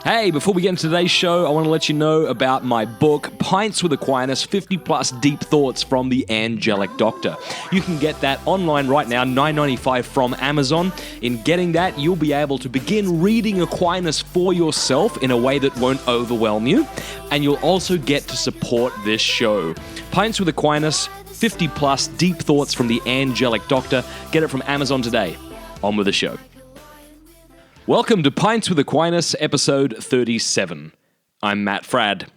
Hey, before we get into today's show, I want to let you know about my book, Pints with Aquinas, 50 plus deep thoughts from the Angelic Doctor. You can get that online right now, $9.95 from Amazon. In getting that, you'll be able to begin reading Aquinas for yourself in a way that won't overwhelm you, and you'll also get to support this show. Pints with Aquinas, 50 plus deep thoughts from the Angelic Doctor. Get it from Amazon today. On with the show. Welcome to Pints with Aquinas, episode 37. I'm Matt Fradd.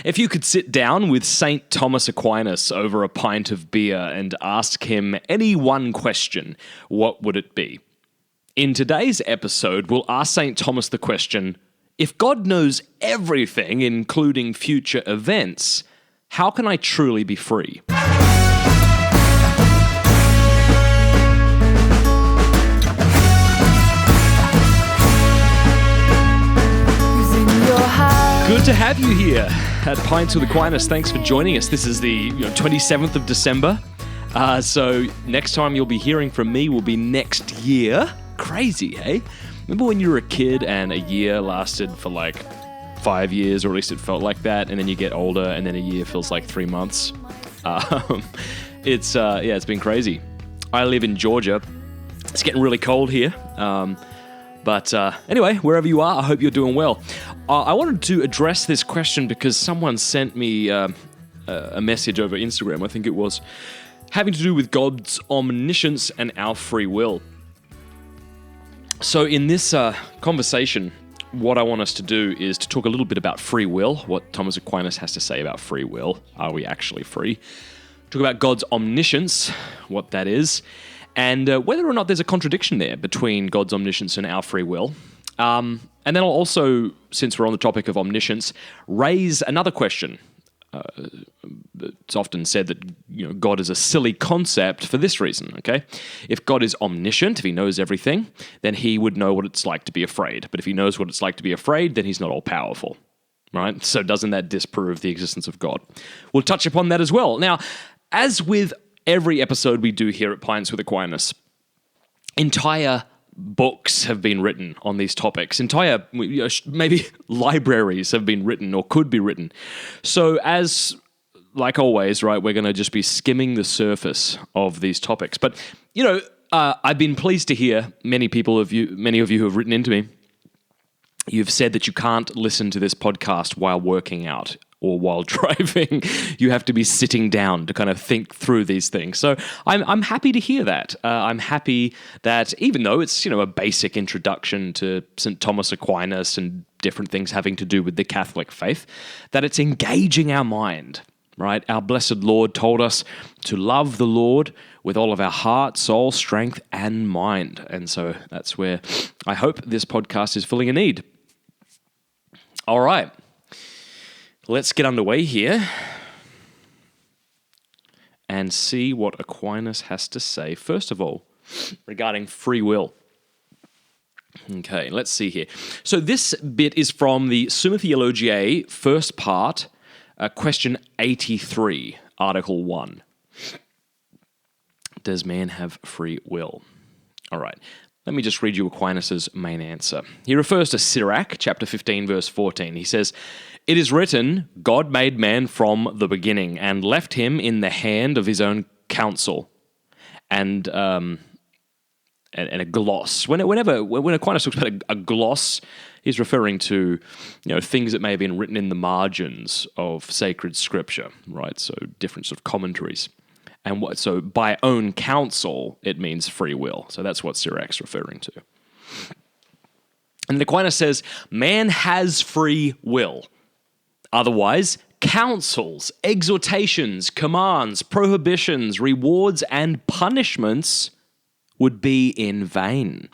If you could sit down with St. Thomas Aquinas over a pint of beer and ask him any one question, what would it be? In today's episode, we'll ask St. Thomas the question, if God knows everything, including future events, how can I truly be free? Good to have you here at Pints with Aquinas. Thanks for joining us. This is the 27th of December. So next time you'll be hearing from me will be next year. Crazy, hey? Remember when you were a kid and a year lasted for like 5 years, or at least it felt like that, and then you get older and then a year feels like 3 months? It's been crazy. I live in Georgia. It's getting really cold here. But anyway, wherever you are, I hope you're doing well. I wanted to address this question because someone sent me a message over Instagram, I think it was, having to do with God's omniscience and our free will. So in this conversation, what I want us to do is to talk a little bit about free will, what Thomas Aquinas has to say about free will. Are we actually free? Talk about God's omniscience, what that is, and whether or not there's a contradiction there between God's omniscience and our free will. And then I'll also, since we're on the topic of omniscience, raise another question. It's often said that God is a silly concept for this reason, okay? If God is omniscient, if he knows everything, then he would know what it's like to be afraid. But if he knows what it's like to be afraid, then he's not all-powerful, right? So doesn't that disprove the existence of God? We'll touch upon that as well. Now, as with every episode we do here at Pints with Aquinas, entire books have been written on these topics. Entire, maybe libraries have been written or could be written. So as, like always, right, we're going to just be skimming the surface of these topics. But, I've been pleased to hear many of you who have written into me, you've said that you can't listen to this podcast while working out or while driving. You have to be sitting down to kind of think through these things. So I'm happy to hear that. I'm happy that even though it's, a basic introduction to St. Thomas Aquinas and different things having to do with the Catholic faith, that it's engaging our mind, right? Our blessed Lord told us to love the Lord with all of our heart, soul, strength, and mind. And so that's where I hope this podcast is filling a need. All right. Let's get underway here and see what Aquinas has to say, first of all, regarding free will. Okay, let's see here. So this bit is from the Summa Theologiae, first part, question 83, article 1. Does man have free will? All right. Let me just read you Aquinas' main answer. He refers to Sirach, chapter 15, verse 14. He says, "It is written, God made man from the beginning and left him in the hand of his own counsel." And a gloss. When Aquinas talks about a gloss, he's referring to things that may have been written in the margins of sacred scripture, right? So different sort of commentaries. And so by own counsel, it means free will. So that's what Sirach's referring to. And Aquinas says, man has free will. Otherwise, counsels, exhortations, commands, prohibitions, rewards, and punishments would be in vain.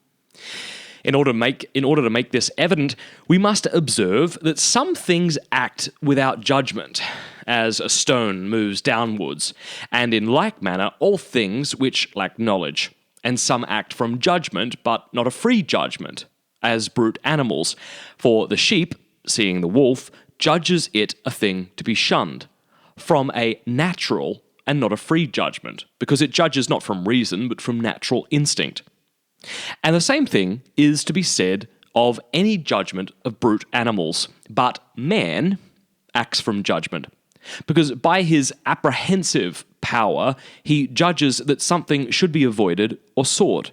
In order to make this evident, we must observe that some things act without judgment, as a stone moves downwards, and in like manner all things which lack knowledge, and some act from judgment, but not a free judgment, as brute animals. For the sheep, seeing the wolf, judges it a thing to be shunned, from a natural and not a free judgment, because it judges not from reason, but from natural instinct. And the same thing is to be said of any judgment of brute animals, but man acts from judgment. Because by his apprehensive power, he judges that something should be avoided or sought.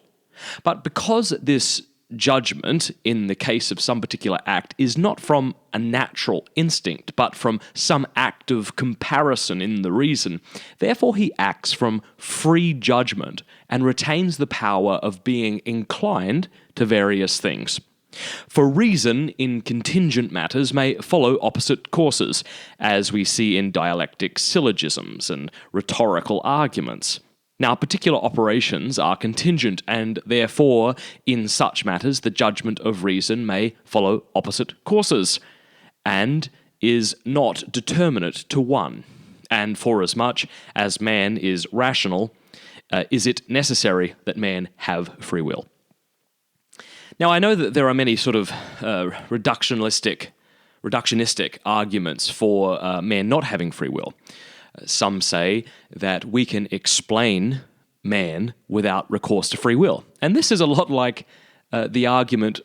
But because this judgment, in the case of some particular act, is not from a natural instinct, but from some act of comparison in the reason, therefore he acts from free judgment and retains the power of being inclined to various things. For reason in contingent matters may follow opposite courses, as we see in dialectic syllogisms and rhetorical arguments. Now, particular operations are contingent, and therefore, in such matters, the judgment of reason may follow opposite courses, and is not determinate to one. And forasmuch as man is rational, is it necessary that man have free will. Now, I know that there are many sort of reductionistic arguments for man not having free will. Some say that we can explain man without recourse to free will. And this is a lot like the argument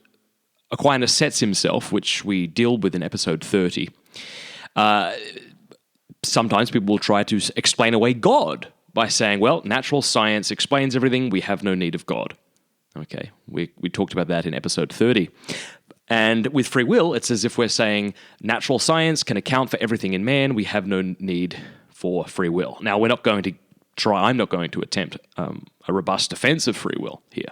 Aquinas sets himself, which we deal with in episode 30. Sometimes people will try to explain away God by saying, well, natural science explains everything, we have no need of God. Okay, we talked about that in episode 30. And with free will, it's as if we're saying natural science can account for everything in man, we have no need for free will. Now, I'm not going to attempt a robust defense of free will here.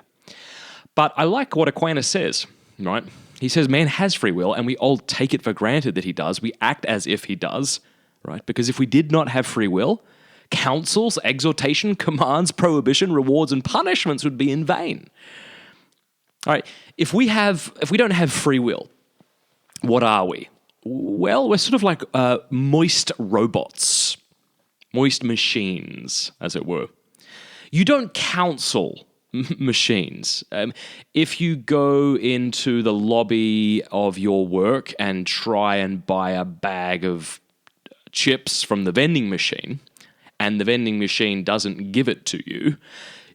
But I like what Aquinas says, right? He says man has free will, and we all take it for granted that he does. We act as if he does, right? Because if we did not have free will, counsels, exhortation, commands, prohibition, rewards, and punishments would be in vain. All right, if we don't have free will, what are we? Well, we're sort of like moist robots, moist machines, as it were. You don't counsel machines. If you go into the lobby of your work and try and buy a bag of chips from the vending machine, and the vending machine doesn't give it to you,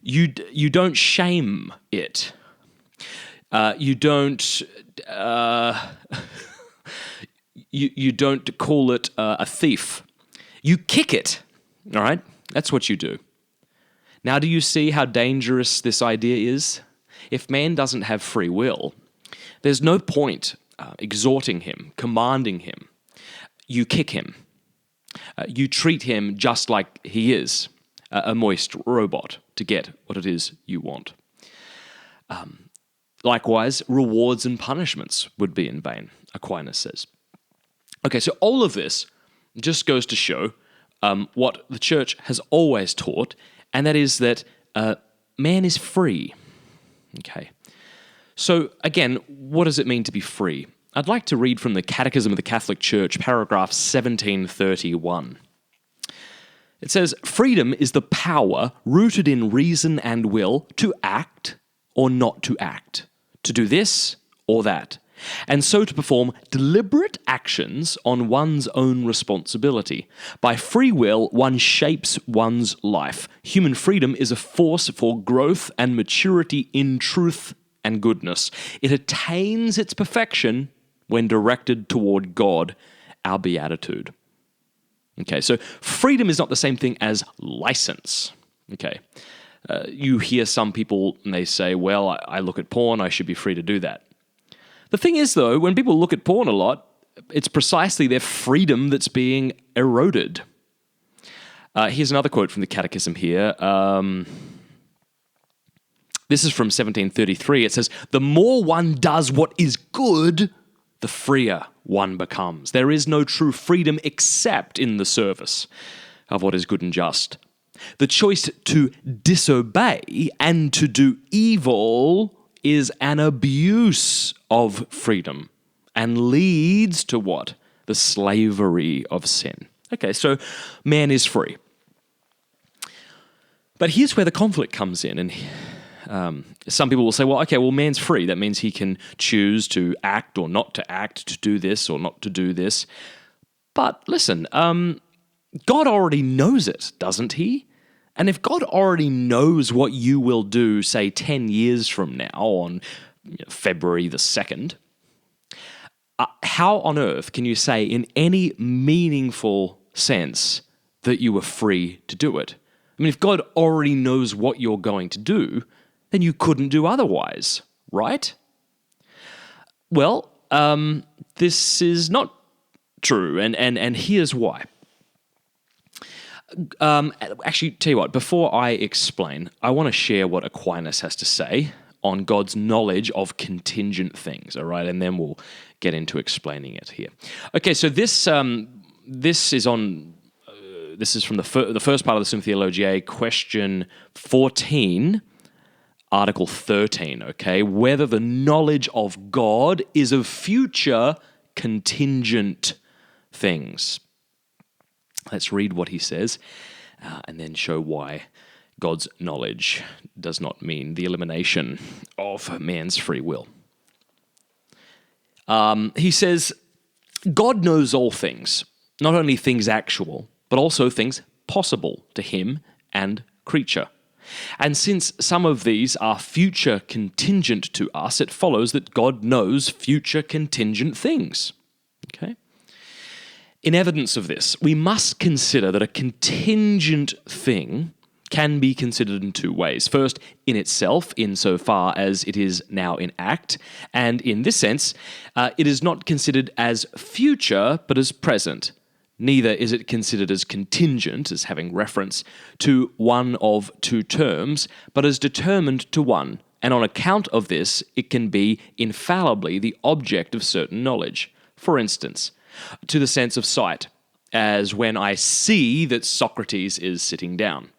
you don't shame it. You don't you don't call it a thief. You kick it. All right, that's what you do. Now, do you see how dangerous this idea is? If man doesn't have free will, there's no point exhorting him, commanding him. You kick him. You treat him just like he is, a moist robot, to get what it is you want. Likewise, rewards and punishments would be in vain, Aquinas says. Okay, so all of this just goes to show what the church has always taught, and that is that man is free. Okay, so again, what does it mean to be free? I'd like to read from the Catechism of the Catholic Church, paragraph 1731. It says, freedom is the power rooted in reason and will to act or not to act, to do this or that, and so to perform deliberate actions on one's own responsibility. By free will, one shapes one's life. Human freedom is a force for growth and maturity in truth and goodness. It attains its perfection when directed toward God, our beatitude. Okay, so freedom is not the same thing as license. Okay, you hear some people and they say, well, I look at porn, I should be free to do that. The thing is, though, when people look at porn a lot, it's precisely their freedom that's being eroded. Here's another quote from the Catechism here. This is from 1733. It says, the more one does what is good, the freer one becomes. There is no true freedom except in the service of what is good and just. The choice to disobey and to do evil is an abuse of freedom and leads to what? The slavery of sin. Okay, so man is free. But here's where the conflict comes in, and some people will say, well, okay, well, man's free. That means he can choose to act or not to act, to do this or not to do this. But listen, God already knows it, doesn't he? And if God already knows what you will do, say, 10 years from now on February the 2nd, how on earth can you say in any meaningful sense that you were free to do it? I mean, if God already knows what you're going to do, then you couldn't do otherwise, right? Well, this is not true, and here's why. Actually, tell you what, before I explain, I want to share what Aquinas has to say on God's knowledge of contingent things, all right? And then we'll get into explaining it here. Okay, so this is from the first part of the Summa Theologiae, question 14, article 13, okay? Whether the knowledge of God is of future contingent things. Let's read what he says and then show why God's knowledge does not mean the elimination of man's free will. He says, God knows all things, not only things actual, but also things possible to him and creature. And since some of these are future contingent to us, it follows that God knows future contingent things. Okay? In evidence of this, we must consider that a contingent thing can be considered in two ways. First, in itself, insofar as it is now in act, and in this sense, it is not considered as future, but as present. Neither is it considered as contingent, as having reference to one of two terms, but as determined to one, and on account of this, it can be infallibly the object of certain knowledge. For instance, to the sense of sight, as when I see that Socrates is sitting down.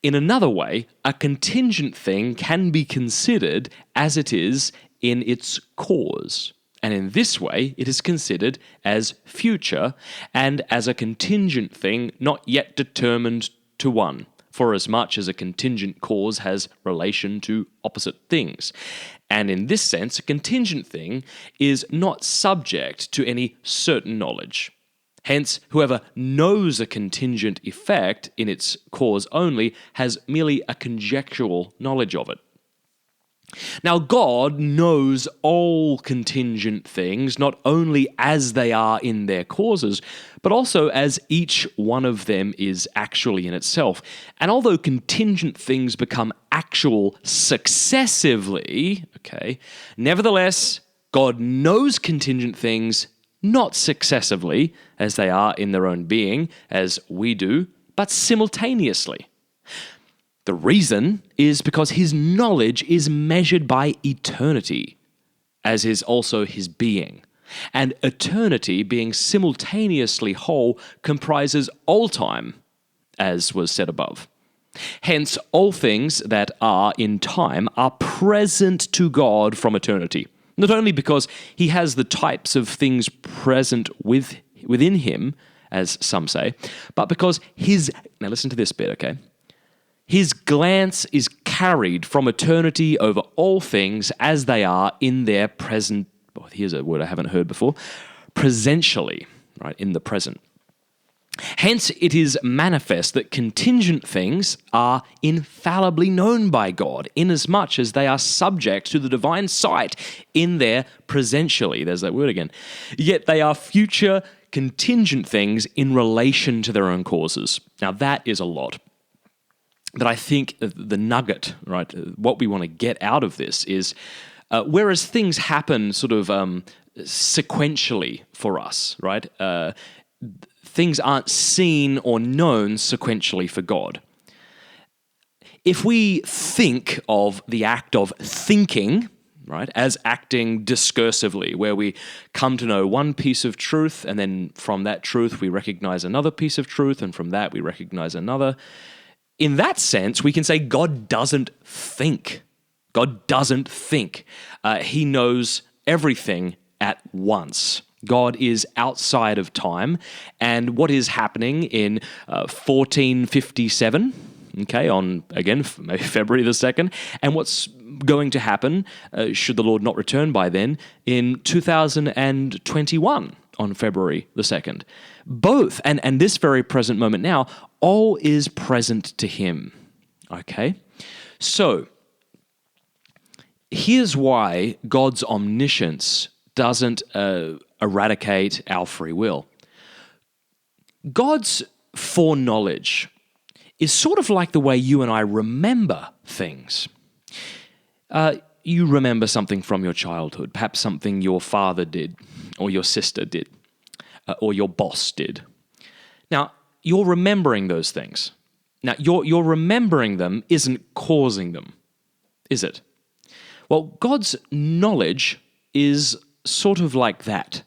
In another way, a contingent thing can be considered as it is in its cause, and in this way it is considered as future and as a contingent thing not yet determined to one, forasmuch as a contingent cause has relation to opposite things. And in this sense, a contingent thing is not subject to any certain knowledge. Hence, whoever knows a contingent effect in its cause only has merely a conjectural knowledge of it. Now, God knows all contingent things, not only as they are in their causes, but also as each one of them is actually in itself. And although contingent things become actual successively, okay, nevertheless, God knows contingent things not successively, as they are in their own being, as we do, but simultaneously. The reason is because his knowledge is measured by eternity, as is also his being. And eternity, being simultaneously whole, comprises all time, as was said above. Hence, all things that are in time are present to God from eternity, not only because he has the types of things present within him, as some say, but because now listen to this bit, okay? His glance is carried from eternity over all things as they are in their present, here's a word I haven't heard before, presentially, right, in the present. Hence, it is manifest that contingent things are infallibly known by God, inasmuch as they are subject to the divine sight in their presentially, there's that word again, yet they are future contingent things in relation to their own causes. Now, that is a lot. But I think the nugget, right, what we want to get out of this is, whereas things happen sort of sequentially for us, right, things aren't seen or known sequentially for God. If we think of the act of thinking, right, as acting discursively, where we come to know one piece of truth, and then from that truth we recognize another piece of truth, and from that we recognize another, in that sense, we can say God doesn't think. God doesn't think. He knows everything at once. God is outside of time, and what is happening in 1457, okay, on, again, maybe February the 2nd, and what's going to happen, should the Lord not return by then, in 2021 on February the 2nd. Both, and this very present moment now, all is present to him, okay? So, here's why God's omniscience doesn't eradicate our free will. God's foreknowledge is sort of like the way you and I remember things. You remember something from your childhood, perhaps something your father did, or your sister did, or your boss did. Now, you're remembering those things. Now, your remembering them isn't causing them, is it? Well, God's knowledge is sort of like that.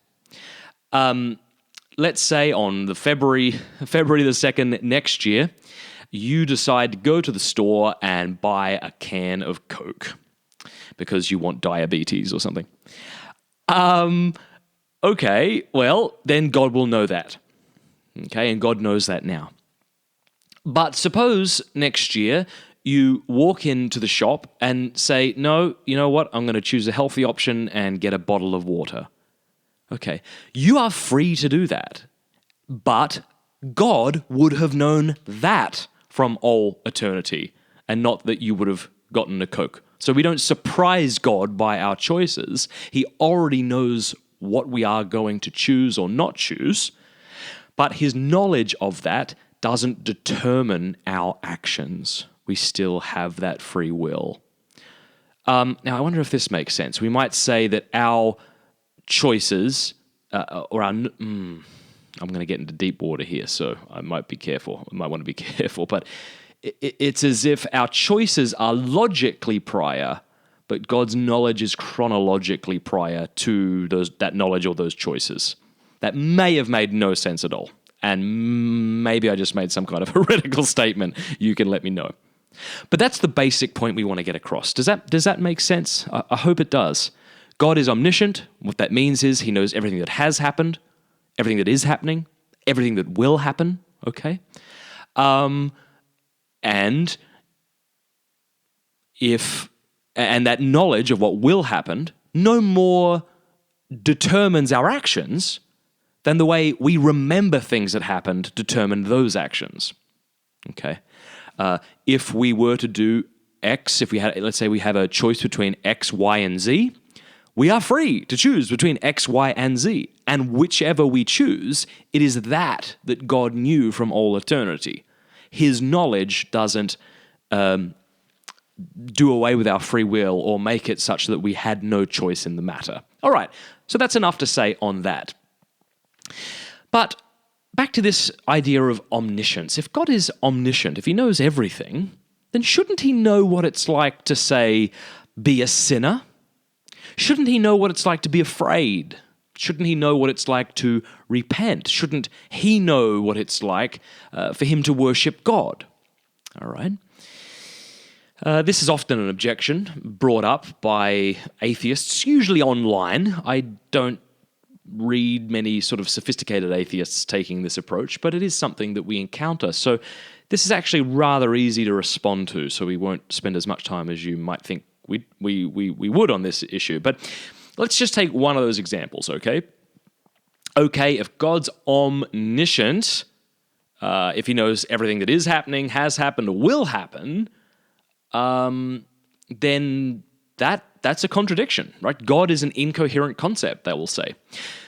Let's say on the February the 2nd next year, you decide to go to the store and buy a can of Coke because you want diabetes or something. Okay, well, then God will know that. Okay, and God knows that now. But suppose next year you walk into the shop and say, no, you know what, I'm going to choose a healthy option and get a bottle of water. Okay, you are free to do that. But God would have known that from all eternity, and not that you would have gotten a Coke. So we don't surprise God by our choices. He already knows what we are going to choose or not choose, but his knowledge of that doesn't determine our actions. We still have that free will. Now, I wonder if this makes sense. We might say that our choices, or our... I'm going to get into deep water here, so I might be careful. I might want to be careful, but it's as if our choices are logically prior, but God's knowledge is chronologically prior to that knowledge or those choices. That may have made no sense at all, and maybe I just made some kind of heretical statement. You can let me know. But that's the basic point we want to get across. Does that make sense? I hope it does. God is omniscient. What that means is he knows everything that has happened, everything that is happening, everything that will happen, okay? And that knowledge of what will happen no more determines our actions than the way we remember things that happened determined those actions, okay? If we were to do X, let's say we have a choice between X, Y, and Z, we are free to choose between X, Y, and Z. And whichever we choose, it is that God knew from all eternity. His knowledge doesn't do away with our free will or make it such that we had no choice in the matter. All right, so that's enough to say on that. But back to this idea of omniscience. If God is omniscient, if he knows everything, then shouldn't he know what it's like to, say, be a sinner? Shouldn't he know what it's like to be afraid? Shouldn't he know what it's like to repent? Shouldn't he know what it's like for him to worship God? All right. This is often an objection brought up by atheists, usually online. I don't read many sort of sophisticated atheists taking this approach, but it is something that we encounter. So this is actually rather easy to respond to, so we won't spend as much time as you might think we would on this issue. But let's just take one of those examples, okay? Okay, if God's omniscient, if he knows everything that is happening, has happened, or will happen, then that's a contradiction, right? God is an incoherent concept, they will say.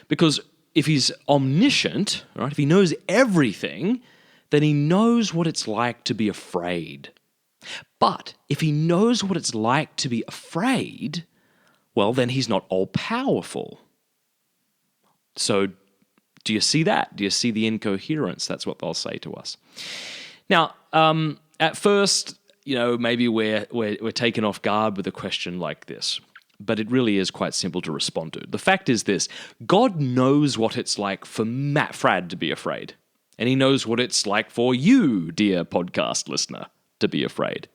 Because if he's omniscient, right, if he knows everything, then he knows what it's like to be afraid. But if he knows what it's like to be afraid, well, then he's not all-powerful. So do you see that? Do you see the incoherence? That's what they'll say to us. Now, at first, maybe we're taken off guard with a question like this, but it really is quite simple to respond to. The fact is this: God knows what it's like for Matt Frad to be afraid, and he knows what it's like for you, dear podcast listener, to be afraid.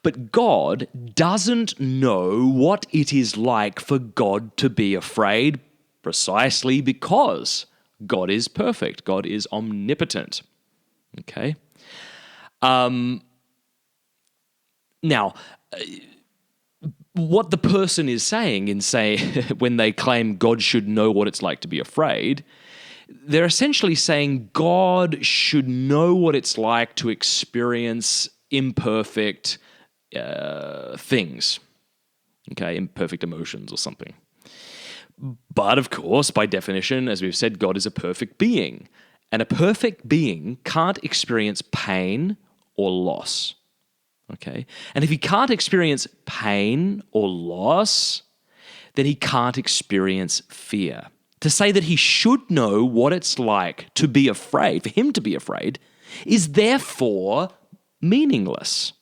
But God doesn't know what it is like for God to be afraid, precisely because God is perfect. God is omnipotent. Okay? Now, what the person is saying when they claim God should know what it's like to be afraid, they're essentially saying God should know what it's like to experience imperfect things. okay, imperfect emotions or something. But of course, by definition, as we've said, God is a perfect being. And a perfect being can't experience pain or loss. Okay? And if he can't experience pain or loss, then he can't experience fear. To say that he should know what it's like to be afraid, for him to be afraid, is therefore meaningless.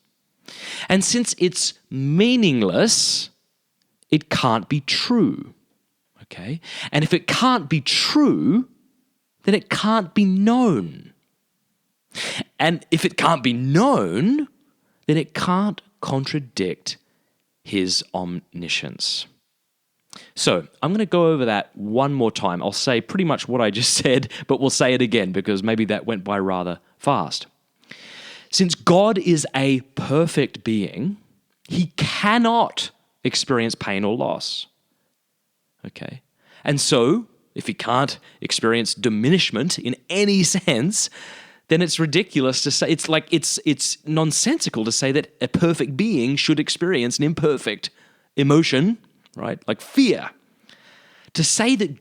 And since it's meaningless, it can't be true. Okay? And if it can't be true, then it can't be known. And if it can't be known, then it can't contradict his omniscience. So I'm going to go over that one more time. I'll say pretty much what I just said, but we'll say it again because maybe that went by rather fast. Since God is a perfect being, he cannot experience pain or loss. Okay? And so, if he can't experience diminishment in any sense, then it's ridiculous to say, it's nonsensical to say that a perfect being should experience an imperfect emotion, right? Like fear. To say that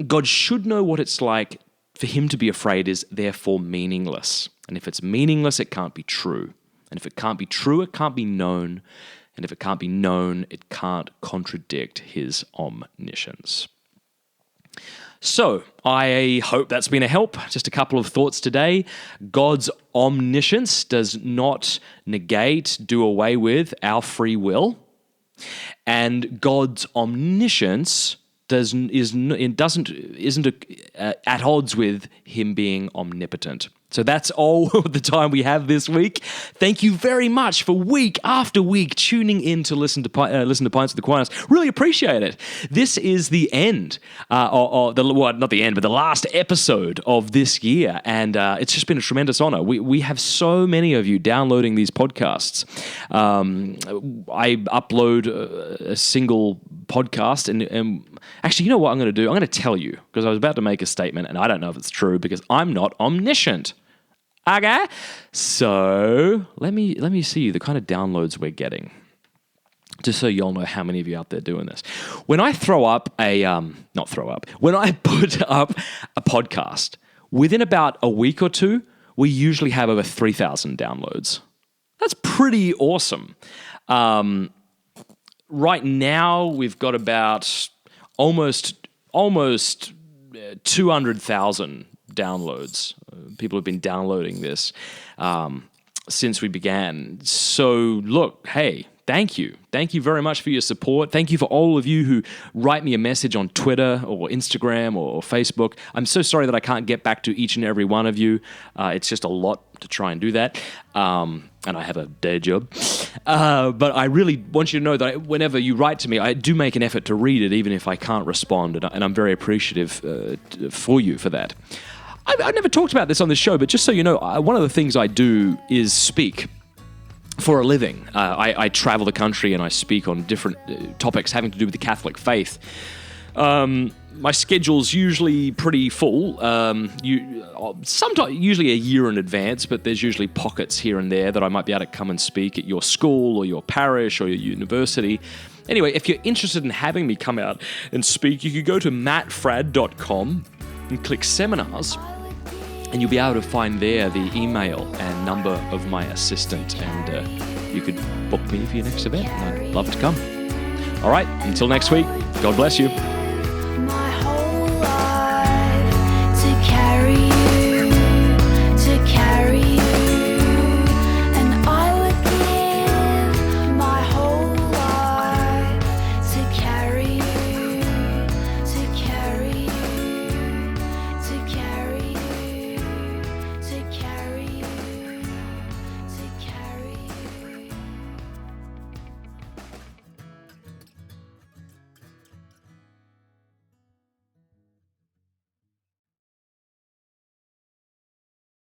God should know what it's like for him to be afraid is therefore meaningless. And if it's meaningless, it can't be true. And if it can't be true, it can't be known. And if it can't be known, it can't contradict his omniscience. So, I hope that's been a help. Just a couple of thoughts today. God's omniscience does not negate, do away with our free will. And God's omniscience isn't at odds with him being omnipotent. So that's all the time we have this week. Thank you very much for week after week tuning in to listen to Pints with Aquinas. Really appreciate it. This is the end, not the end, but the last episode of this year, and it's just been a tremendous honor. We have so many of you downloading these podcasts. I upload a single podcast, and actually, you know what I'm going to do? I'm going to tell you, because I was about to make a statement, and I don't know if it's true, because I'm not omniscient. Okay, so let me see the kind of downloads we're getting, just so y'all know how many of you out there doing this. When I when I put up a podcast, within about a week or two, we usually have over 3,000 downloads. That's pretty awesome. Right now, we've got about almost 200,000 downloads. People have been downloading this since we began. So look, hey, thank you. Thank you very much for your support. Thank you for all of you who write me a message on Twitter or Instagram or Facebook. I'm so sorry that I can't get back to each and every one of you. It's just a lot to try and do that. And I have a day job. But I really want you to know that whenever you write to me, I do make an effort to read it, even if I can't respond. And I'm very appreciative for you for that. I've never talked about this on this show, but just so you know, one of the things I do is speak for a living. I travel the country and I speak on different topics having to do with the Catholic faith. My schedule's usually pretty full, usually a year in advance, but there's usually pockets here and there that I might be able to come and speak at your school or your parish or your university. Anyway, if you're interested in having me come out and speak, you could go to mattfrad.com and click seminars, and you'll be able to find there the email and number of my assistant, and you could book me for your next event, and I'd love to come. All right, until next week, God bless you.